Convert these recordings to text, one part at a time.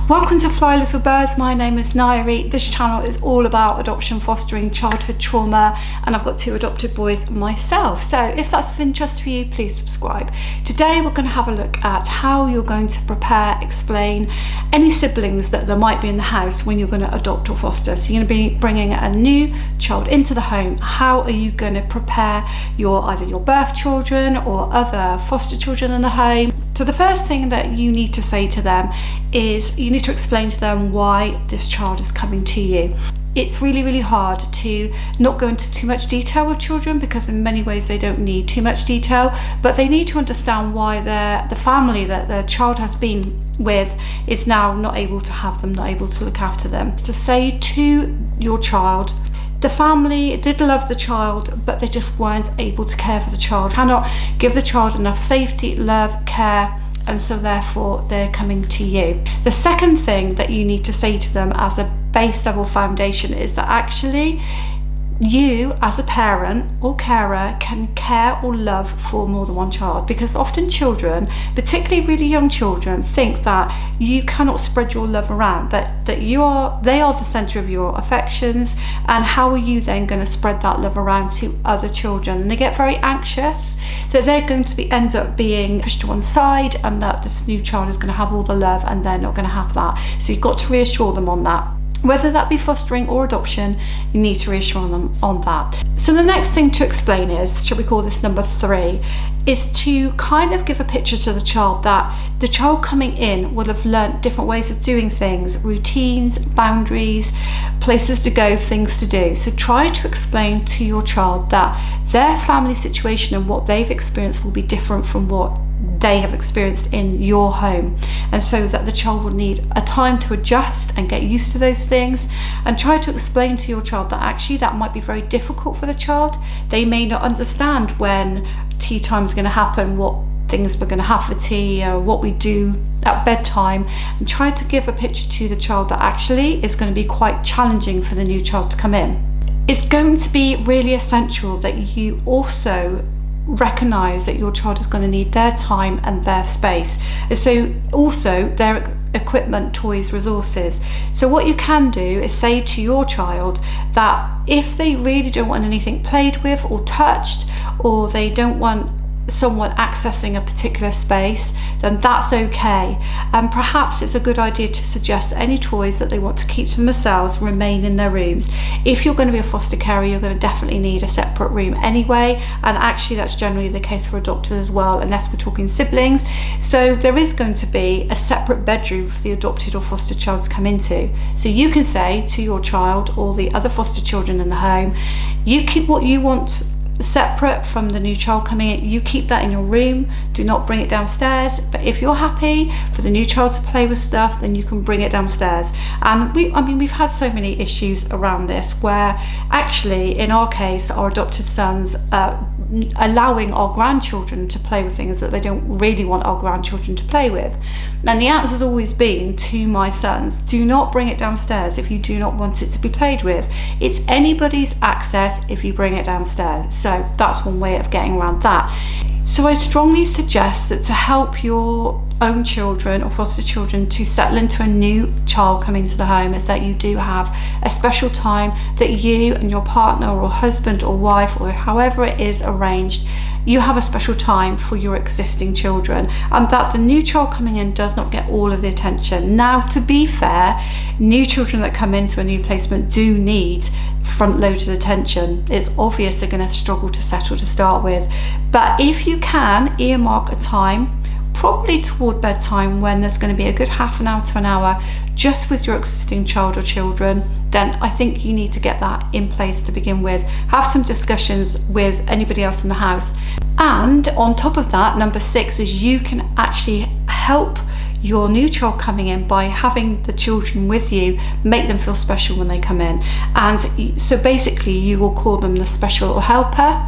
Welcome to Fly Little Birds. My name is Nairi. This channel is all about adoption, fostering, childhood trauma, and I've got 2 adopted boys myself. So if that's of interest for you, please subscribe. Today we're going to have a look at how you're going to prepare, explain any siblings that there might be in the house when you're going to adopt or foster. So you're going to be bringing a new child into the home. How are you going to prepare either your birth children or other foster children in the home? So the first thing that you need to say to them is you need to explain to them why this child is coming to you. It's really hard to not go into too much detail with children because in many ways they don't need too much detail, but they need to understand why the family that their child has been with is now not able to have them, not able to look after them. To say to your child, the family did love the child, but they just weren't able to care for the child, cannot give the child enough safety, love, care, and so therefore they're coming to you. The second thing that you need to say to them as a base level foundation is that actually you as a parent or carer can care or love for more than one child, because often children, particularly really young children, think that you cannot spread your love around, that they are the center of your affections, and how are you then going to spread that love around to other children? And they get very anxious that they're going to end up being pushed to one side and that this new child is going to have all the love and they're not going to have that. So you've got to reassure them on that. Whether that be fostering or adoption, you need to reassure them on that. So the next thing to explain is, shall we call this number 3, is to kind of give a picture to the child that the child coming in will have learnt different ways of doing things, routines, boundaries, places to go, things to do. So try to explain to your child that their family situation and what they've experienced will be different from what they have experienced in your home, and so that the child will need a time to adjust and get used to those things. And try to explain to your child that actually that might be very difficult for the child. They may not understand when tea time is going to happen, what things we're going to have for tea, or what we do at bedtime, and try to give a picture to the child that actually is going to be quite challenging for the new child to come in. It's going to be really essential that you also recognize that your child is going to need their time and their space, and so also their equipment, toys, resources. So what you can do is say to your child that if they really don't want anything played with or touched, or they don't want someone accessing a particular space, then that's okay. And perhaps it's a good idea to suggest that any toys that they want to keep to themselves remain in their rooms. If you're going to be a foster carer, you're going to definitely need a separate room anyway, and actually that's generally the case for adopters as well, unless we're talking siblings. So there is going to be a separate bedroom for the adopted or foster child to come into. So you can say to your child or the other foster children in the home, you keep what you want separate from the new child coming in. You keep that in your room, do not bring it downstairs. But if you're happy for the new child to play with stuff, then you can bring it downstairs. And we've had so many issues around this where actually in our case our adopted sons allowing our grandchildren to play with things that they don't really want our grandchildren to play with. And the answer has always been to my sons, do not bring it downstairs if you do not want it to be played with. It's anybody's access if you bring it downstairs. So that's one way of getting around that. So I strongly suggest that to help your own children or foster children to settle into a new child coming to the home is that you do have a special time that you and your partner or husband or wife or however it is arranged, you have a special time for your existing children, and that the new child coming in does not get all of the attention. Now, to be fair, new children that come into a new placement do need front-loaded attention. It's obvious they're going to struggle to settle to start with, but if you can earmark a time, probably toward bedtime, when there's going to be a good half an hour to an hour just with your existing child or children, then I think you need to get that in place to begin with. Have some discussions with anybody else in the house. And on top of that, number 6 is you can actually help your new child coming in by having the children with you, make them feel special when they come in. And so basically you will call them the special helper,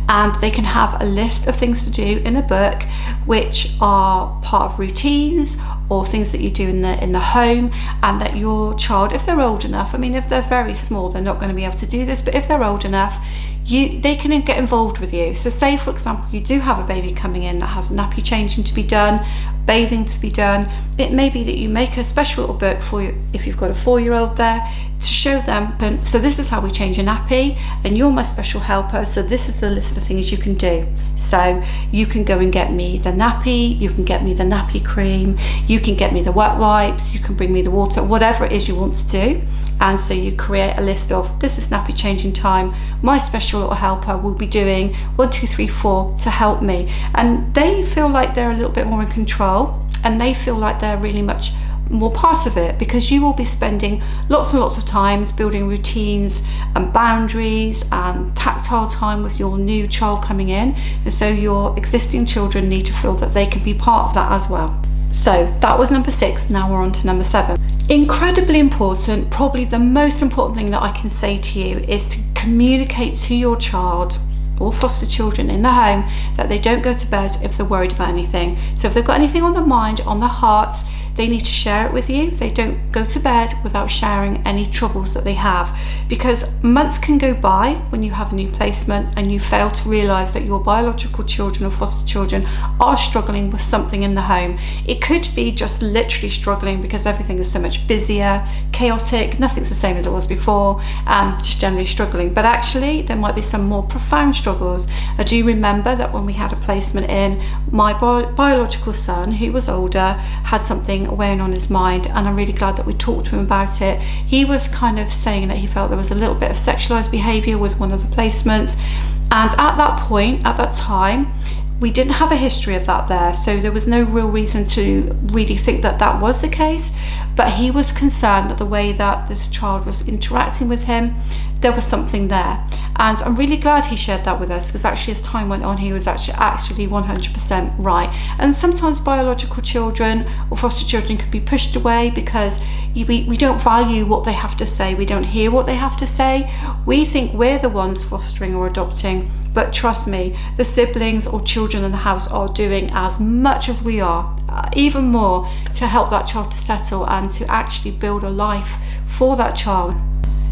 and they can have a list of things to do in a book which are part of routines or things that you do in the home, and that your child, if they're old enough, if they're very small they're not going to be able to do this, but if they're old enough, they can get involved with you. So say, for example, you do have a baby coming in that has nappy changing to be done, bathing to be done. It may be that you make a special little book for you if you've got a 4-year-old there, to show them, so this is how we change a nappy, and you're my special helper, so this is the list of things you can do. So you can go and get me the nappy, you can get me the nappy cream, you can get me the wet wipes, you can bring me the water, whatever it is you want to do. And so you create a list of, this is nappy changing time, my special little helper will be doing 1, 2, 3, 4 to help me. And they feel like they're a little bit more in control, and they feel like they're really much more part of it, because you will be spending lots and lots of times building routines and boundaries and tactile time with your new child coming in. And so your existing children need to feel that they can be part of that as well. So that was number 6. Now we're on to number 7. Incredibly important, probably the most important thing that I can say to you is to communicate to your child or foster children in the home that they don't go to bed if they're worried about anything. So if they've got anything on their mind, on their hearts, they need to share it with you. They don't go to bed without sharing any troubles that they have, because months can go by when you have a new placement and you fail to realise that your biological children or foster children are struggling with something in the home. It could be just literally struggling because everything is so much busier, chaotic, nothing's the same as it was before, and just generally struggling. But actually there might be some more profound struggles. I do remember that when we had a placement in, my biological son, who was older, had something weighing on his mind, and I'm really glad that we talked to him about it. He was kind of saying that he felt there was a little bit of sexualized behavior with one of the placements, and at that point, at that time, we didn't have a history of that there, so there was no real reason to really think that that was the case. But he was concerned that the way that this child was interacting with him, there was something there. And I'm really glad he shared that with us, because actually as time went on, he was actually 100% right. And sometimes biological children or foster children can be pushed away because we don't value what they have to say, we don't hear what they have to say. We think we're the ones fostering or adopting, but trust me, the siblings or children in the house are doing as much as we are, even more, to help that child to settle and to actually build a life for that child.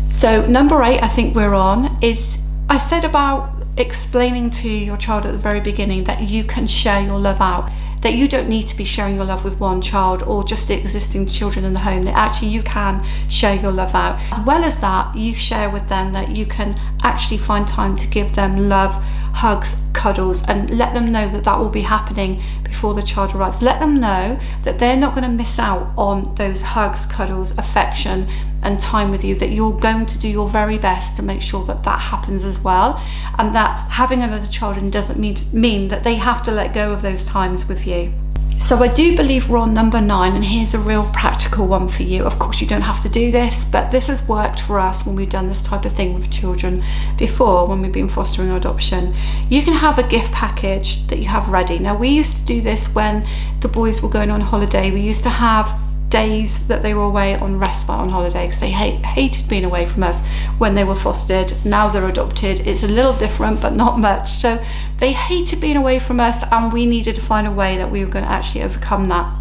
So number 8, I think we're on, is I said about explaining to your child at the very beginning that you can share your love out, that you don't need to be sharing your love with one child or just the existing children in the home, that actually you can share your love out. As well as that, you share with them that you can actually find time to give them love, hugs, cuddles, and let them know that that will be happening before the child arrives. Let them know that they're not going to miss out on those hugs, cuddles, affection and time with you, that you're going to do your very best to make sure that that happens as well, and that having another child doesn't mean that they have to let go of those times with you. So I do believe we're on number 9, and here's a real practical one for you. Of course you don't have to do this, but this has worked for us when we've done this type of thing with children before, when we've been fostering or adoption. You can have a gift package that you have ready. Now we used to do this when the boys were going on holiday. We used to have days that they were away on respite on holiday, because they hated being away from us when they were fostered. Now they're adopted, it's a little different but not much. So they hated being away from us, and we needed to find a way that we were going to actually overcome that.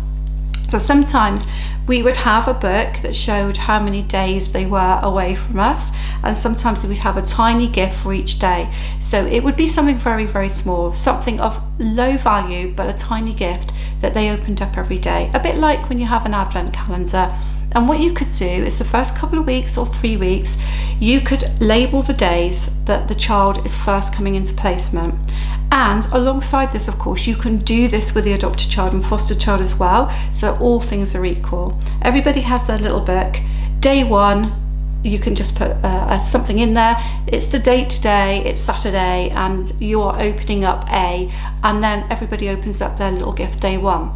So sometimes we would have a book that showed how many days they were away from us, and sometimes we would have a tiny gift for each day. So it would be something very, very small, something of low value, but a tiny gift that they opened up every day, a bit like when you have an advent calendar. And what you could do is the first couple of weeks or 3 weeks, you could label the days that the child is first coming into placement. And alongside this, of course, you can do this with the adopted child and foster child as well, so all things are equal. Everybody has their little book. Day 1, you can just put something in there. It's the date today, it's Saturday, and you are opening up A, and then everybody opens up their little gift day 1.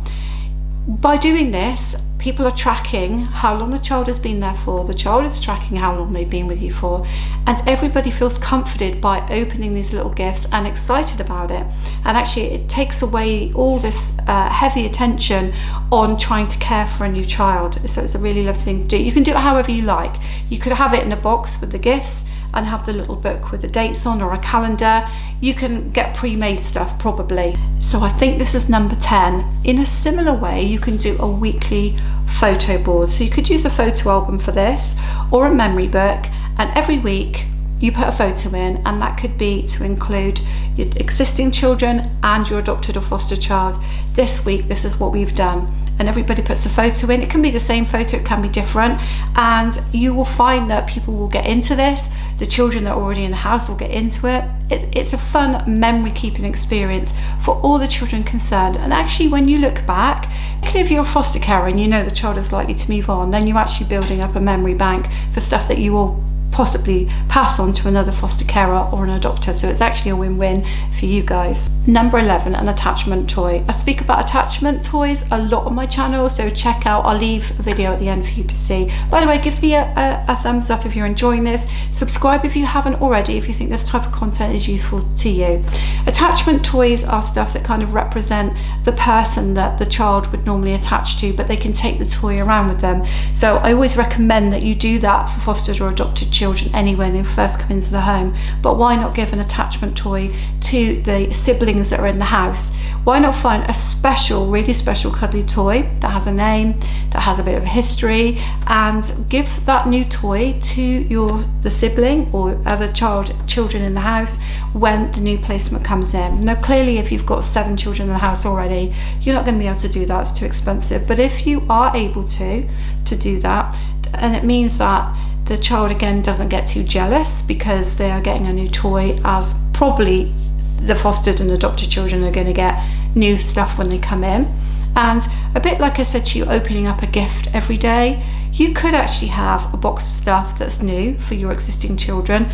By doing this, people are tracking how long the child has been there for, the child is tracking how long they've been with you for, and everybody feels comforted by opening these little gifts and excited about it. And actually it takes away all this heavy attention on trying to care for a new child. So it's a really lovely thing to do. You can do it however you like. You could have it in a box with the gifts and have the little book with the dates on, or a calendar. You can get pre-made stuff probably. So I think this is number 10. In a similar way, you can do a weekly photo board. So you could use a photo album for this, or a memory book, and every week you put a photo in, and that could be to include your existing children and your adopted or foster child. This week, this is what we've done. And everybody puts a photo in. It can be the same photo, it can be different. And you will find that people will get into this. The children that are already in the house will get into it. It's a fun memory keeping experience for all the children concerned. And actually, when you look back, if you're a foster carer and you know the child is likely to move on, then you're actually building up a memory bank for stuff that you will possibly pass on to another foster carer or an adopter. So it's actually a win-win for you guys. Number 11, an attachment toy. I speak about attachment toys a lot on my channel, so check out, I'll leave a video at the end for you to see. By the way, give me a thumbs up if you're enjoying this. Subscribe if you haven't already, if you think this type of content is useful to you. Attachment toys are stuff that kind of represent the person that the child would normally attach to, but they can take the toy around with them. So I always recommend that you do that for fostered or adopted children anyway when they first come into the home. But why not give an attachment toy to the siblings that are in the house? Why not find a special, really special cuddly toy that has a name, that has a bit of a history, and give that new toy to the sibling or other children in the house when the new placement comes in. Now clearly, if you've got 7 children in the house already, you're not going to be able to do that, it's too expensive. But if you are able to do that, and it means that the child again doesn't get too jealous because they are getting a new toy, as probably the fostered and adopted children are going to get new stuff when they come in. And a bit like I said to you, opening up a gift every day, you could actually have a box of stuff that's new for your existing children.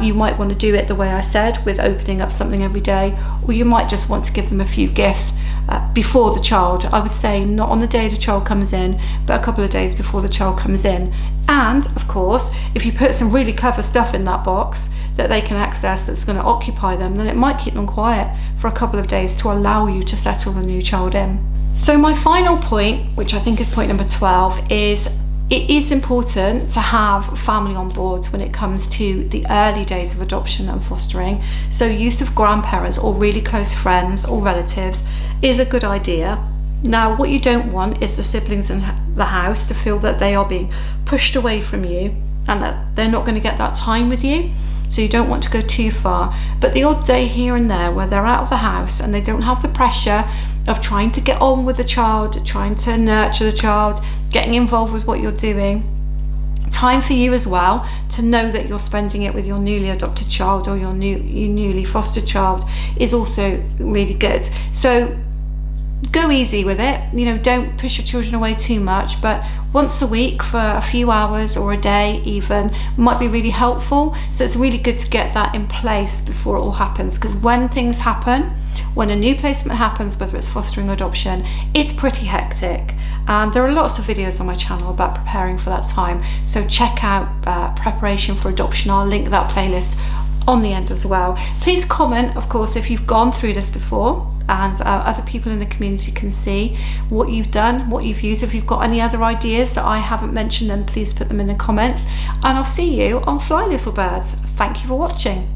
You might want to do it the way I said, with opening up something every day, or you might just want to give them a few gifts before the child. I would say not on the day the child comes in, but a couple of days before the child comes in. And of course, if you put some really clever stuff in that box that they can access, that's going to occupy them, then it might keep them quiet for a couple of days to allow you to settle the new child in. So my final point, which I think is point number 12, is it is important to have family on board when it comes to the early days of adoption and fostering. So use of grandparents or really close friends or relatives is a good idea. Now, what you don't want is the siblings in the house to feel that they are being pushed away from you and that they're not going to get that time with you. So you don't want to go too far. But the odd day here and there where they're out of the house and they don't have the pressure of trying to get on with the child, trying to nurture the child, getting involved with what you're doing, time for you as well to know that you're spending it with your newly adopted child or your newly fostered child is also really good. So go easy with it, don't push your children away too much, but once a week for a few hours or a day even might be really helpful. So it's really good to get that in place before it all happens, because when things happen, when a new placement happens, whether it's fostering or adoption, it's pretty hectic. There are lots of videos on my channel about preparing for that time, so check out preparation for adoption. I'll link that playlist on the end as well. Please comment, of course, if you've gone through this before, and other people in the community can see what you've done, what you've used. If you've got any other ideas that I haven't mentioned, then please put them in the comments, and I'll see you on Fly Little Birds. Thank you for watching.